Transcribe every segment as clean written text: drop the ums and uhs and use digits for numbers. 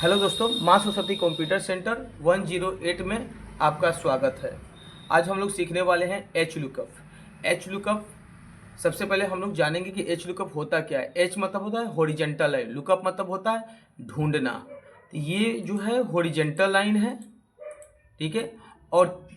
Hello दोस्तों, माँ Saraswati computer centre 108 में आपका स्वागत है। आज हम लोग सीखने वाले हैं एच लुकअप। एच लुकअप सबसे पहले हम लोग जानेंगे कि एच लुकअप होता क्या है। एच मतलब होता है हॉरिजेंटल लाइन, लुकअप मतलब होता है ढूंढना। तो ये जो है हॉरिजेंटल लाइन है, ठीक है। और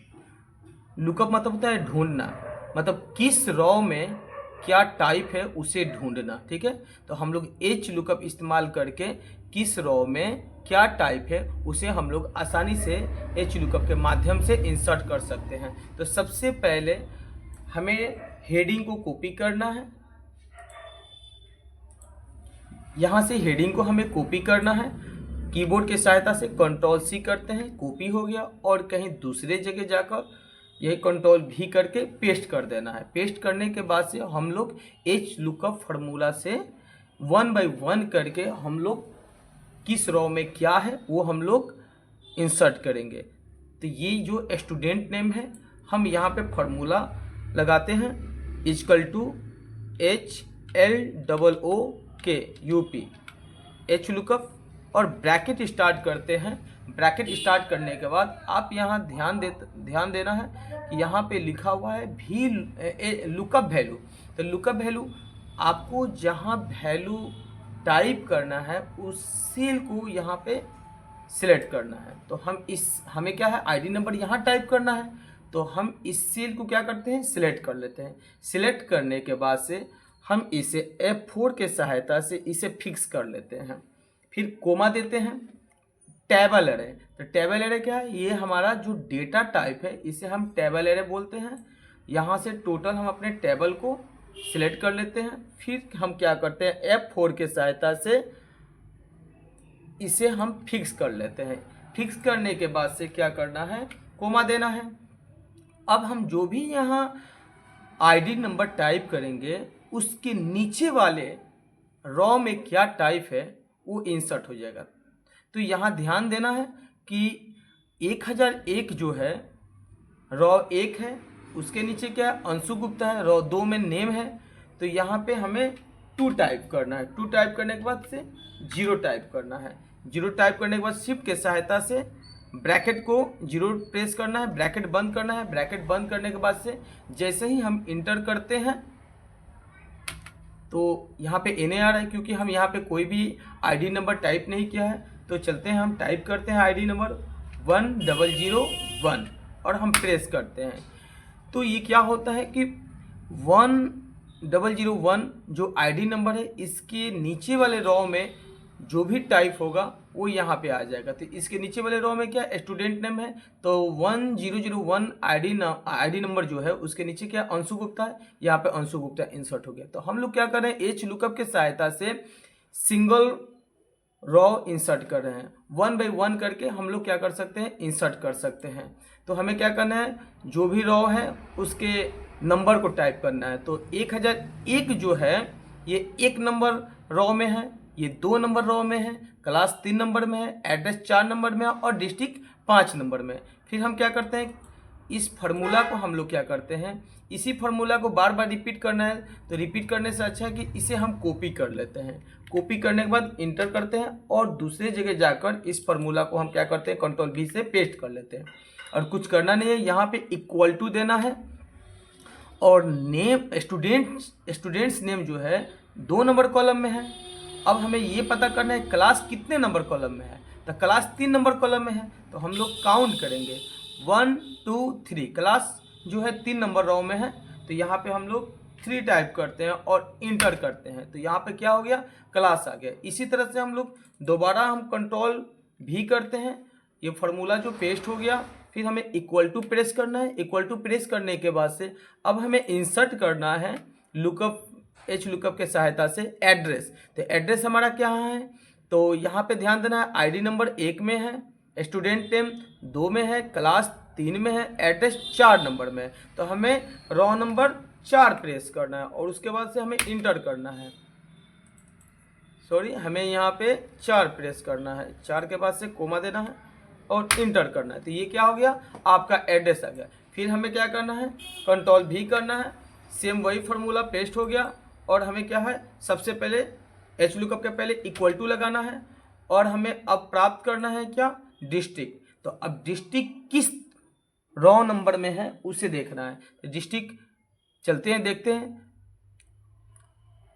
लुकअप मतलब होता है ढूंढना, मतलब किस रॉ में क्या टाइप है उसे ढूंढना, ठीक है। तो हम लोग एच लुकअप इस्तेमाल करके किस रॉ में क्या टाइप है उसे हम लोग आसानी से एच लुकअप के माध्यम से इंसर्ट कर सकते हैं। तो सबसे पहले हमें हेडिंग को कॉपी करना है। यहाँ से हेडिंग को हमें कॉपी करना है। कीबोर्ड की सहायता से कंट्रोल सी करते हैं, कॉपी हो गया। और कहीं दूसरे जगह जाकर यही कंट्रोल भी करके पेस्ट कर देना है। पेस्ट करने के बाद से हम लोग एच लुकअप फार्मूला से 1 बाय 1 करके हम लोग किस रॉ में क्या है वो हम लोग इंसर्ट करेंगे। तो ये जो स्टूडेंट नेम है, हम यहाँ पे फार्मूला लगाते हैं equal to HLOOK H lookup और ब्रैकेट स्टार्ट करते हैं। ब्रैकेट स्टार्ट करने के बाद आप यहाँ ध्यान देना है कि यहाँ पे लिखा हुआ है भी लुकअप वैल्यू। तो लुकअप वैल्यू आपको जहाँ वैल्यू टाइप करना है उस सेल को यहाँ पे सिलेक्ट करना है। तो हमें क्या है आईडी नंबर यहाँ टाइप करना है। तो हम इस सेल को क्या करते हैं सिलेक्ट कर लेते हैं। सिलेक्ट करने के बाद से हम इसे F4 के सहायता से इसे फिक्स कर लेते हैं। फिर कोमा देते हैं। टेबल एरे, तो टेबल एरे क्या है, ये हमारा जो डेटा टाइप है इसे हम टेबल एरे बोलते हैं। यहाँ से टोटल हम अपने टेबल को सिलेक्ट कर लेते हैं। फिर हम क्या करते हैं F4 के सहायता से इसे हम फिक्स कर लेते हैं। फिक्स करने के बाद से क्या करना है, कोमा देना है। अब हम जो भी यहाँ आईडी नंबर टाइप करेंगे उसके नीचे वाले रॉ में क्या टाइप है वो इंसर्ट हो जाएगा। तो यहाँ ध्यान देना है कि 1001 जो है रॉ 1 है, उसके नीचे क्या है अंशु गुप्ता है, रॉ 2 में नेम है। तो यहाँ पे हमें 2 टाइप करना है। 2 टाइप करने के बाद से 0 टाइप करना है। 0 टाइप करने के बाद शिफ्ट के सहायता से ब्रैकेट को 0 प्रेस करना है, ब्रैकेट बंद करना है। ब्रैकेट बंद करने के बाद से जैसे ही हम इंटर करते हैं तो यहाँ पे NA आ रहा है, क्योंकि हम यहाँ पे कोई भी आईडी नंबर टाइप नहीं किया है। तो चलते हैं, हम टाइप करते हैं आईडी नंबर 1001 और हम प्रेस करते हैं। तो ये क्या होता है कि 1001 जो आईडी नंबर है इसके नीचे वाले रॉ में जो भी टाइप होगा वो यहाँ पे आ जाएगा। तो इसके नीचे वाले रो में क्या स्टूडेंट नेम है, तो 1001 आईडी नंबर जो है उसके नीचे क्या अंशु गुप्ता है, यहाँ पे अंशु गुप्ता इंसर्ट हो गया। तो हम लोग क्या कर रहे हैं एच लुकअप के सहायता से सिंगल रॉ इंसर्ट कर रहे हैं। 1 बाय 1 करके हम लोग क्या कर सकते हैं इंसर्ट कर सकते हैं। तो हमें क्या करना है, जो भी रॉ है उसके नंबर को टाइप करना है। तो 1001 जो है ये 1 नंबर रॉ में है, ये 2 नंबर रॉ में है, क्लास 3 नंबर में है, एड्रेस 4 नंबर में है और डिस्ट्रिक्ट 5 नंबर में। फिर हम क्या करते हैं, इस फार्मूला को हम लोग क्या करते हैं, इसी फार्मूला को बार बार रिपीट करना है। तो रिपीट करने से अच्छा है कि इसे हम कॉपी कर लेते हैं। कॉपी करने के बाद इंटर करते हैं और दूसरे जगह जाकर इस फार्मूला को हम क्या करते हैं कंट्रोल V से पेस्ट कर लेते हैं। और कुछ करना नहीं है, यहाँ पे इक्वल टू देना है और नेम स्टूडेंट्स नेम जो है 2 नंबर कॉलम में है। अब हमें ये पता करना है क्लास कितने नंबर कॉलम में है, तो क्लास 3 नंबर कॉलम में है। तो हम लोग काउंट करेंगे 1 2 3, क्लास जो है 3 नंबर रो में है। तो यहाँ पे हम लोग 3 टाइप करते हैं और इंटर करते हैं। तो यहाँ पे क्या हो गया, क्लास आ गया। इसी तरह से हम लोग दोबारा हम कंट्रोल भी करते हैं, ये फार्मूला जो पेस्ट हो गया। फिर हमें इक्वल टू प्रेस करना है। इक्वल टू प्रेस करने के बाद से अब हमें इंसर्ट करना है लुकअप एच लुकअप के सहायता से एड्रेस। तो एड्रेस हमारा क्या है, तो यहाँ पे ध्यान देना है आईडी नंबर 1 में है, स्टूडेंट नेम 2 में है, क्लास 3 में है, एड्रेस 4 नंबर में है। तो हमें रॉ नंबर 4 प्रेस करना है और उसके बाद से हमें इंटर करना है। हमें यहाँ पे 4 प्रेस करना है, 4 के बाद से कोमा देना है और इंटर करना है। तो ये क्या हो गया, आपका एड्रेस आ गया। फिर हमें क्या करना है, कंट्रोल भी करना है, सेम वही फार्मूला पेस्ट हो गया। और हमें क्या है, सबसे पहले एच लुकअप के पहले इक्वल टू लगाना है और हमें अब प्राप्त करना है क्या, डिस्ट्रिक्ट। तो अब डिस्ट्रिक्ट किस रॉ नंबर में है उसे देखना है। तो डिस्ट्रिक्ट चलते हैं, देखते हैं।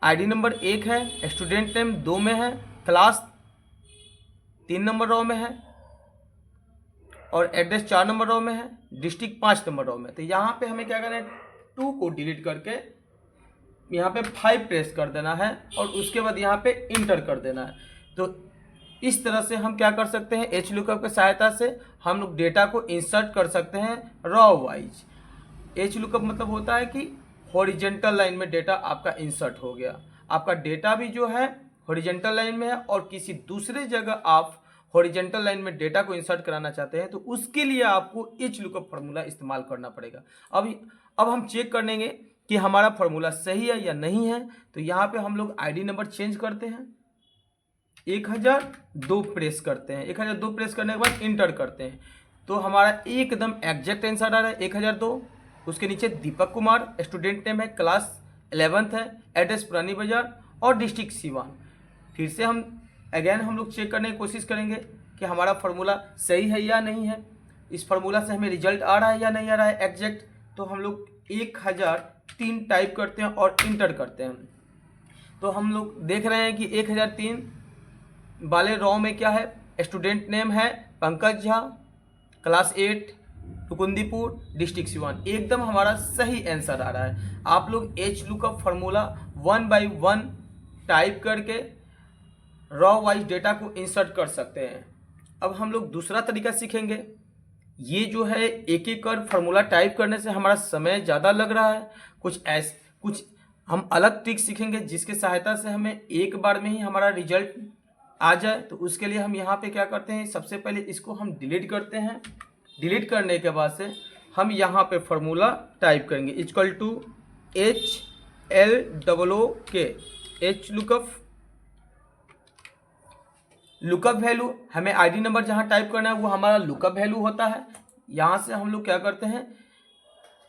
आईडी नंबर 1 है, स्टूडेंट नेम 2 में है, क्लास 3 नंबर रॉ में है और एड्रेस 4 नंबर रॉ में है, डिस्ट्रिक्ट 5 नंबर रॉ में। तो यहाँ पे हमें क्या करना है, 2 को डिलीट करके यहाँ पे 5 प्रेस कर देना है और उसके बाद यहाँ पे इंटर कर देना है। तो इस तरह से हम क्या कर सकते हैं, एच लुकअप की सहायता से हम लोग डेटा को इंसर्ट कर सकते हैं रॉ वाइज। एच लुकअप मतलब होता है कि हॉरिजेंटल लाइन में डेटा आपका इंसर्ट हो गया। आपका डेटा भी जो है हॉरिजेंटल लाइन में है और किसी दूसरे जगह आप हॉरिजेंटल लाइन में डेटा को इंसर्ट कराना चाहते हैं तो उसके लिए आपको एच लुकअप फार्मूला इस्तेमाल करना पड़ेगा। अब हम चेक कर लेंगे कि हमारा फार्मूला सही है या नहीं है। तो यहाँ पे हम लोग आईडी नंबर चेंज करते हैं, 1002 प्रेस करते हैं, 1002 प्रेस करने के बाद इंटर करते हैं। तो हमारा एकदम एग्जैक्ट आंसर आ रहा है 1002। उसके नीचे दीपक कुमार, स्टूडेंट नेम है, क्लास 11th है, एड्रेस पुरानी बाजार और डिस्ट्रिक्ट सीवान। फिर से हम अगेन हम लोग चेक करने की कोशिश करेंगे कि हमारा फार्मूला सही है या नहीं है, इस फार्मूला से हमें रिजल्ट आ रहा है या नहीं आ रहा है एग्जैक्ट। तो हम लोग 1003 टाइप करते हैं और इंटर करते हैं। तो हम लोग देख रहे हैं कि 1003 वाले रॉ में क्या है, स्टूडेंट नेम है पंकज झा, क्लास 8, टुकुंदीपुर, डिस्ट्रिक्ट सीवान। एकदम हमारा सही आंसर आ रहा है। आप लोग H lookup formula 1 by 1 type करके रॉ वाइज डेटा को इंसर्ट कर सकते हैं। अब हम लोग दूसरा तरीका सीखेंगे। ये जो है एक एक कर फार्मूला टाइप करने से हमारा समय ज़्यादा लग रहा है। कुछ हम अलग ट्रिक सीखेंगे जिसके सहायता से हमें एक बार में ही हमारा रिजल्ट आ जाए। तो उसके लिए हम यहाँ पे क्या करते हैं, सबसे पहले इसको हम डिलीट करते हैं। डिलीट करने के बाद से हम यहाँ पे फार्मूला टाइप करेंगे, equal to HLOOK, H lookup value. हमें आईडी नंबर जहाँ टाइप करना है वो हमारा लुकअप वैल्यू होता है। यहाँ से हम लोग क्या करते हैं,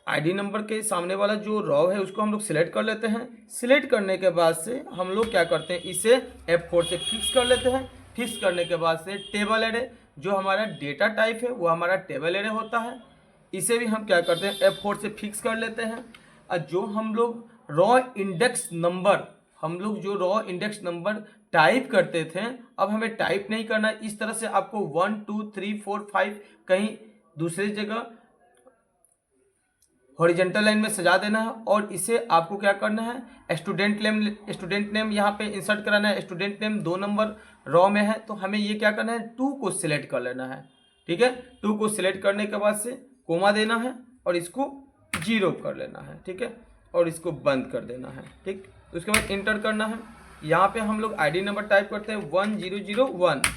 आईडी नंबर के सामने वाला जो रॉ है उसको हम लोग सिलेक्ट कर लेते हैं। सिलेक्ट करने के बाद से हम लोग क्या करते हैं, इसे F4 से फिक्स कर लेते हैं। फिक्स करने के बाद से टेबल एरे, जो हमारा डेटा टाइप है वो हमारा टेबल एरे होता है, इसे भी हम क्या करते हैं F4 से फिक्स कर लेते हैं। और जो हम लोग रॉ इंडेक्स नंबर टाइप करते थे, अब हमें टाइप नहीं करना है। इस तरह से आपको 1 2 3 4 5 कहीं दूसरी जगह हॉरिजेंटल लाइन में सजा देना है और इसे आपको क्या करना है, स्टूडेंट नेम यहाँ पे इंसर्ट कराना है। स्टूडेंट नेम 2 नंबर रॉ में है तो हमें ये क्या करना है, 2 को सिलेक्ट कर लेना है। ठीक है, 2 को सिलेक्ट करने के बाद से कोमा देना है और इसको 0 कर लेना है। ठीक है, और इसको बंद कर देना है। ठीक, उसके बाद इंटर करना है। यहाँ पे हम लोग आईडी नंबर टाइप करते हैं 1001।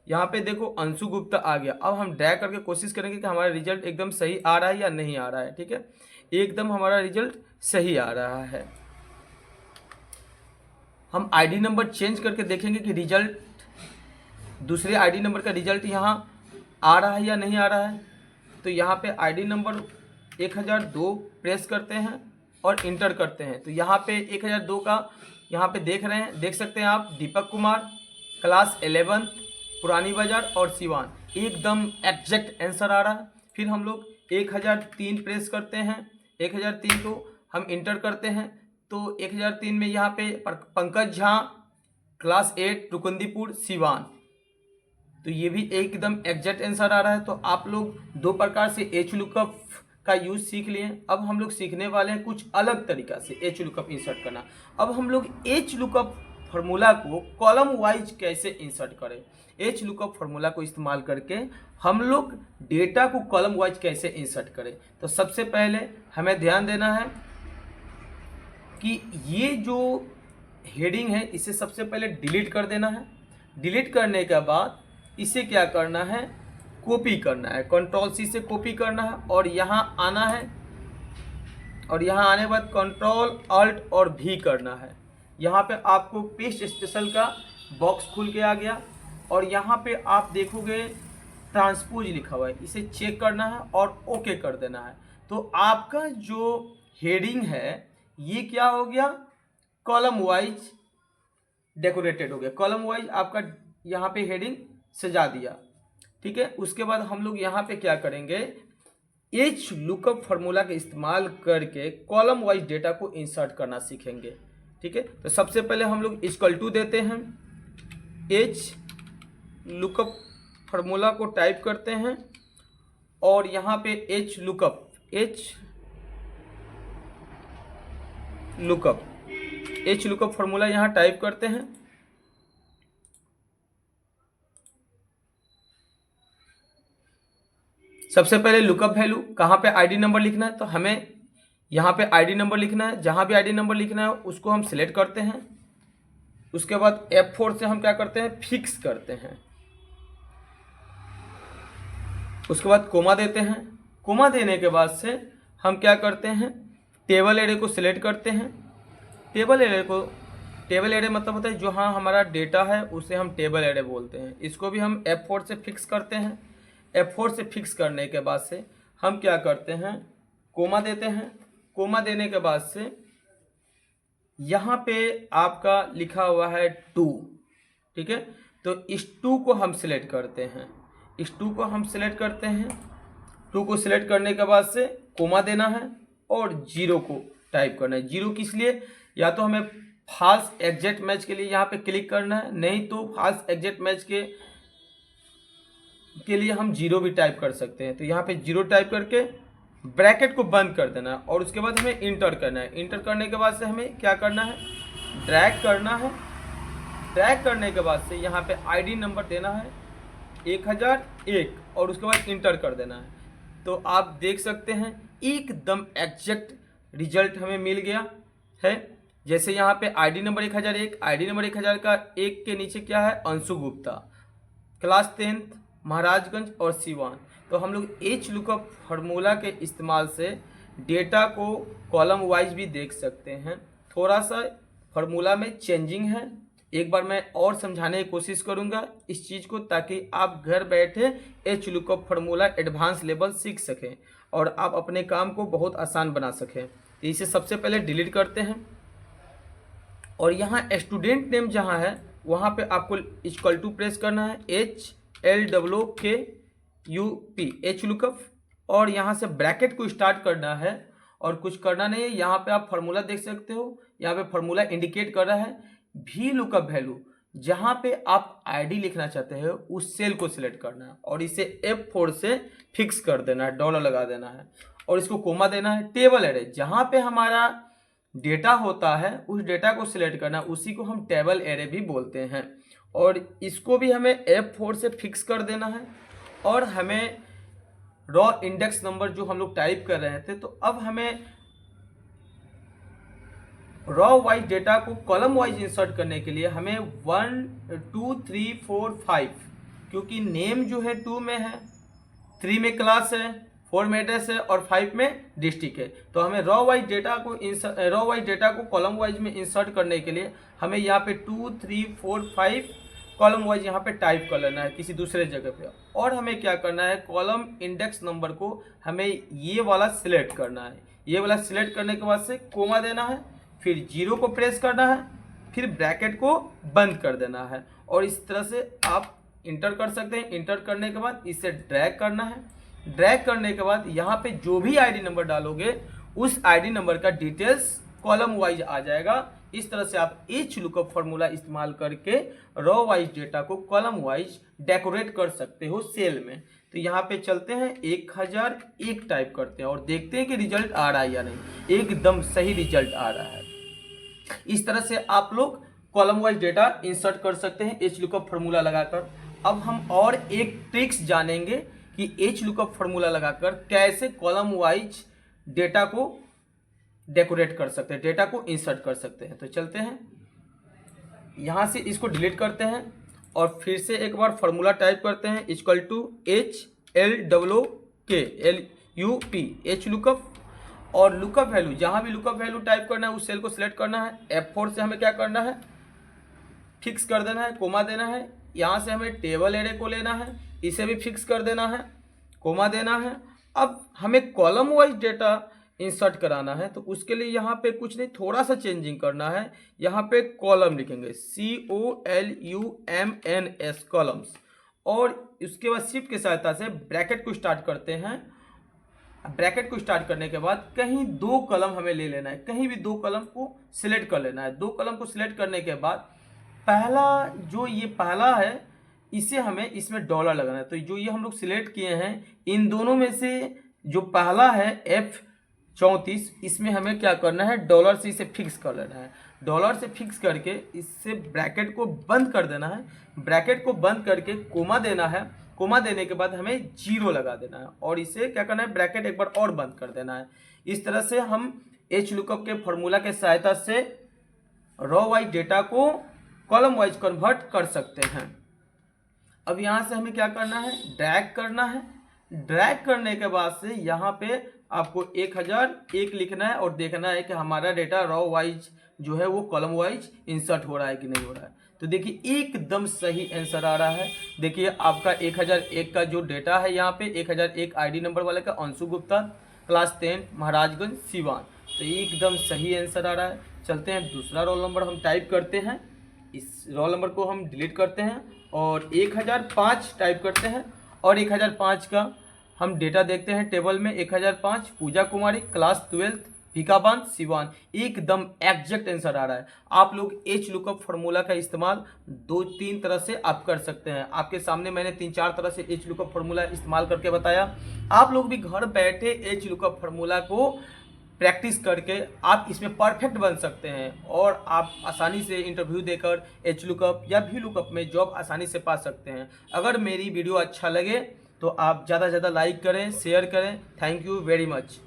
यहाँ पे देखो अंशु गुप्ता आ गया। अब हम ड्रैग करके कोशिश करेंगे कि हमारा रिजल्ट एकदम सही आ रहा है या नहीं आ रहा है। ठीक है, एकदम हमारा रिजल्ट सही आ रहा है। हम आईडी नंबर चेंज करके देखेंगे कि रिजल्ट, दूसरे आईडी नंबर का रिजल्ट यहाँ आ रहा है या नहीं आ रहा है। तो यहाँ पे आईडी नंबर 1002 प्रेस करते हैं और इंटर करते हैं। तो यहाँ पे 1002 का यहाँ पे देख सकते हैं आप, दीपक कुमार, क्लास 11th, पुरानी बाजार और सिवान। एकदम एग्जैक्ट आंसर आ रहा है। फिर हम लोग 1003 प्रेस करते हैं, 1003 को हम इंटर करते हैं। तो 1003 में यहाँ पे पंकज झा, क्लास 8, टुकुंदीपुर, सिवान। तो ये भी एकदम एग्जैक्ट आंसर आ रहा है। तो आप लोग 2 प्रकार से एच लुकअप का यूज सीख लिए। अब हम लोग सीखने वाले हैं कुछ अलग तरीका से एच लुकअप इंसर्ट करना। अब हम लोग एच लुकअप फार्मूला को कॉलम वाइज कैसे इंसर्ट करें, एच लुकअप फार्मूला को इस्तेमाल करके हम लोग डेटा को कॉलम वाइज कैसे इंसर्ट करें। तो सबसे पहले हमें ध्यान देना है कि ये जो हेडिंग है इसे सबसे पहले डिलीट कर देना है। डिलीट करने के बाद इसे क्या करना है, कॉपी करना है, Ctrl+C से कॉपी करना है और यहाँ आना है और यहाँ आने के बाद Ctrl+Alt और V करना है। यहाँ पे आपको पेस्ट स्पेशल का बॉक्स खुल के आ गया और यहाँ पे आप देखोगे ट्रांसपोज लिखा हुआ है, इसे चेक करना है और ओके कर देना है। तो आपका जो हेडिंग है ये क्या हो गया, कॉलम वाइज डेकोरेटेड हो गया। कॉलम वाइज आपका यहाँ पे हेडिंग सजा दिया, ठीक है। उसके बाद हम लोग यहाँ पे क्या करेंगे, एच लुकअप फार्मूला का इस्तेमाल करके कॉलम वाइज डेटा को इंसर्ट करना सीखेंगे, ठीक है। तो सबसे पहले हम लोग इक्वल टू देते हैं, एच लुकअप फार्मूला को टाइप करते हैं और यहाँ पे एच लुकअप फार्मूला यहाँ टाइप करते हैं। सबसे पहले लुकअप वैल्यू कहाँ पे आईडी नंबर लिखना है, तो हमें यहाँ पे आईडी नंबर लिखना है। जहाँ भी आईडी नंबर लिखना है उसको हम सिलेक्ट करते हैं। उसके बाद F4 से हम क्या करते हैं, फिक्स करते हैं। उसके बाद कोमा देते हैं। कोमा देने के बाद से हम क्या करते हैं, टेबल एरे को सिलेक्ट करते हैं। टेबल एरे मतलब होता है जहाँ हमारा डेटा है उसे हम टेबल एरे बोलते हैं। इसको भी हम F4 से फिक्स करते हैं। F4 से फिक्स करने के बाद से हम क्या करते हैं, कोमा देते हैं। कोमा देने के बाद से यहाँ पे आपका लिखा हुआ है 2, ठीक है। तो इस 2 को हम सिलेक्ट करते हैं। इस 2 को हम सिलेक्ट करते हैं। 2 को सिलेक्ट करने के बाद से कोमा देना है और 0 को टाइप करना है। 0 किस लिए, या तो हमें फाल्स एग्जैक्ट मैच के लिए यहाँ पे क्लिक करना है, नहीं तो फाल्स एग्जैक्ट मैच के लिए हम 0 भी टाइप कर सकते हैं। तो यहाँ पे 0 टाइप करके ब्रैकेट को बंद कर देना है और उसके बाद हमें इंटर करना है। इंटर करने के बाद से हमें क्या करना है, ड्रैग करना है। ड्रैग करने के बाद से यहाँ पे आईडी नंबर देना है 1001 और उसके बाद इंटर कर देना है। तो आप देख सकते हैं एकदम एग्जैक्ट रिजल्ट हमें मिल गया है। जैसे यहाँ पे आईडी नंबर 1001, आईडी नंबर 1000 का 1 के नीचे क्या है, अंशु गुप्ता, क्लास 10th महाराजगंज और सिवान। तो हम लोग एच लुकअप फार्मूला के इस्तेमाल से डेटा को कॉलम वाइज भी देख सकते हैं। थोड़ा सा फार्मूला में चेंजिंग है, एक बार मैं और समझाने की कोशिश करूंगा इस चीज़ को, ताकि आप घर बैठे H lookup formula advance level सीख सकें और आप अपने काम को बहुत आसान बना सकें। तो इसे सबसे पहले डिलीट करते हैं और यहाँ स्टूडेंट नेम जहाँ है वहाँ पे आपको इक्वल टू प्रेस करना है, HLWKUP एच लुकअप, और यहाँ से ब्रैकेट को स्टार्ट करना है और कुछ करना नहीं है। यहाँ पे आप फार्मूला देख सकते हो, यहाँ पे फार्मूला इंडिकेट कर रहा है भी लुकअप वैल्यू। जहाँ पे आप आईडी लिखना चाहते हैं उस सेल को सिलेक्ट करना है और इसे F4 से फिक्स कर देना है, डॉलर लगा देना है और इसको कोमा देना है। टेबल एरे जहाँ पे हमारा डेटा होता है उस डेटा को सिलेक्ट करना, उसी को हम टेबल एरे भी बोलते हैं और इसको भी हमें F4 से फिक्स कर देना है। और हमें रॉ इंडेक्स नंबर जो हम लोग टाइप कर रहे थे, तो अब हमें रॉ वाइज डेटा को कॉलम वाइज इंसर्ट करने के लिए हमें 1 2 3 4 5, क्योंकि नेम जो है 2 में है, 3 में क्लास है, 4 में एड्रेस है और 5 में डिस्ट्रिक्ट है। तो हमें रॉ वाइज डेटा को कॉलम वाइज में इंसर्ट करने के लिए हमें यहाँ पे 2 3 4 5 कॉलम वाइज यहाँ पे टाइप कर लेना है किसी दूसरे जगह पे। और हमें क्या करना है, कॉलम इंडेक्स नंबर को हमें ये वाला सिलेक्ट करना है। ये वाला सिलेक्ट करने के बाद से कोमा देना है, फिर 0 को प्रेस करना है, फिर ब्रैकेट को बंद कर देना है और इस तरह से आप इंटर कर सकते हैं। इंटर करने के बाद इसे ड्रैग करना है। ड्रैग करने के बाद यहाँ पे जो भी आईडी नंबर डालोगे उस आईडी नंबर का डिटेल्स कॉलम वाइज आ जाएगा। इस तरह से आप एच लुकअप फार्मूला इस्तेमाल करके रॉ वाइज डेटा को कॉलम वाइज डेकोरेट कर सकते हो सेल में। तो यहाँ पे चलते हैं 1001 टाइप करते हैं और देखते हैं कि रिजल्ट आ रहा है या नहीं। एकदम सही रिजल्ट आ रहा है। इस तरह से आप लोग कॉलम वाइज डेटा इंसर्ट कर सकते हैं एच लुकअप फार्मूला लगाकर। अब हम और एक ट्रिक्स जानेंगे कि एच लुकअप फार्मूला लगाकर कैसे कॉलम वाइज डेटा को डेकोरेट कर सकते हैं, डेटा को इंसर्ट कर सकते हैं। तो चलते हैं, यहाँ से इसको डिलीट करते हैं और फिर से एक बार फार्मूला टाइप करते हैं, equal to HLWKLUP H lookup, और लुकअप वैल्यू जहाँ भी लुकअप वैल्यू टाइप करना है उस सेल को सिलेक्ट करना है। F4 से हमें क्या करना है, फिक्स कर देना है, कोमा देना है। यहाँ से हमें टेबल एरे को लेना है, इसे भी फिक्स कर देना है, कोमा देना है। अब हमें कॉलम वाइज डेटा इंसर्ट कराना है, तो उसके लिए यहाँ पे कुछ नहीं, थोड़ा सा चेंजिंग करना है। यहाँ पे कॉलम लिखेंगे COLUMNS कॉलम्स, और उसके बाद शिफ्ट की सहायता से ब्रैकेट को स्टार्ट करते हैं। ब्रैकेट को स्टार्ट करने के बाद कहीं 2 कलम हमें ले लेना है, कहीं भी 2 कलम को सिलेक्ट कर लेना है। 2 कलम को सिलेक्ट करने के बाद पहला जो ये पहला है इसे हमें इसमें डॉलर लगाना है। तो जो ये हम लोग सिलेक्ट किए हैं इन दोनों में से जो पहला है F34, इसमें हमें क्या करना है, डॉलर से इसे फिक्स कर लेना है। डॉलर से फिक्स करके इससे ब्रैकेट को बंद कर देना है। ब्रैकेट को बंद करके कोमा देना है। कोमा देने के बाद हमें 0 लगा देना है और इसे क्या करना है, ब्रैकेट एक बार और बंद कर देना है। इस तरह से हम एच लुकअप के फॉर्मूला के सहायता से रॉ वाइज डेटा को कॉलम वाइज कन्वर्ट कर सकते हैं। अब यहाँ से हमें क्या करना है, ड्रैग करना है। ड्रैग करने के बाद से यहाँ पे आपको 1001 लिखना है और देखना है कि हमारा डेटा रॉ वाइज जो है वो कॉलम वाइज इंसर्ट हो रहा है कि नहीं हो रहा है। तो देखिए एकदम सही आंसर आ रहा है। देखिए आपका 1001 का जो डेटा है यहाँ पे 1001 आईडी नंबर वाले का अंशु गुप्ता, क्लास 10 महाराजगंज सिवान। तो एकदम सही आंसर आ रहा है। चलते हैं दूसरा रोल नंबर हम टाइप करते हैं। इस रोल नंबर को हम डिलीट करते हैं और 1005 टाइप करते हैं और 1005 का हम डेटा देखते हैं टेबल में। 1005 पूजा कुमारी, क्लास 12 भिकाबान सिवान। एकदम एग्जैक्ट आंसर आ रहा है। आप लोग एच लुकअप फार्मूला का इस्तेमाल 2-3 तरह से आप कर सकते हैं। आपके सामने मैंने 3-4 तरह से एच लुकअप फार्मूला इस्तेमाल करके बताया। आप लोग भी घर बैठे एच लुकअप फार्मूला को प्रैक्टिस करके आप इसमें परफेक्ट बन सकते हैं और आप आसानी से इंटरव्यू देकर एच लुकअप या वी लुकअप में जॉब आसानी से पा सकते हैं। अगर मेरी वीडियो अच्छा लगे तो आप ज़्यादा से ज़्यादा लाइक करें, शेयर करें। Thank you very much.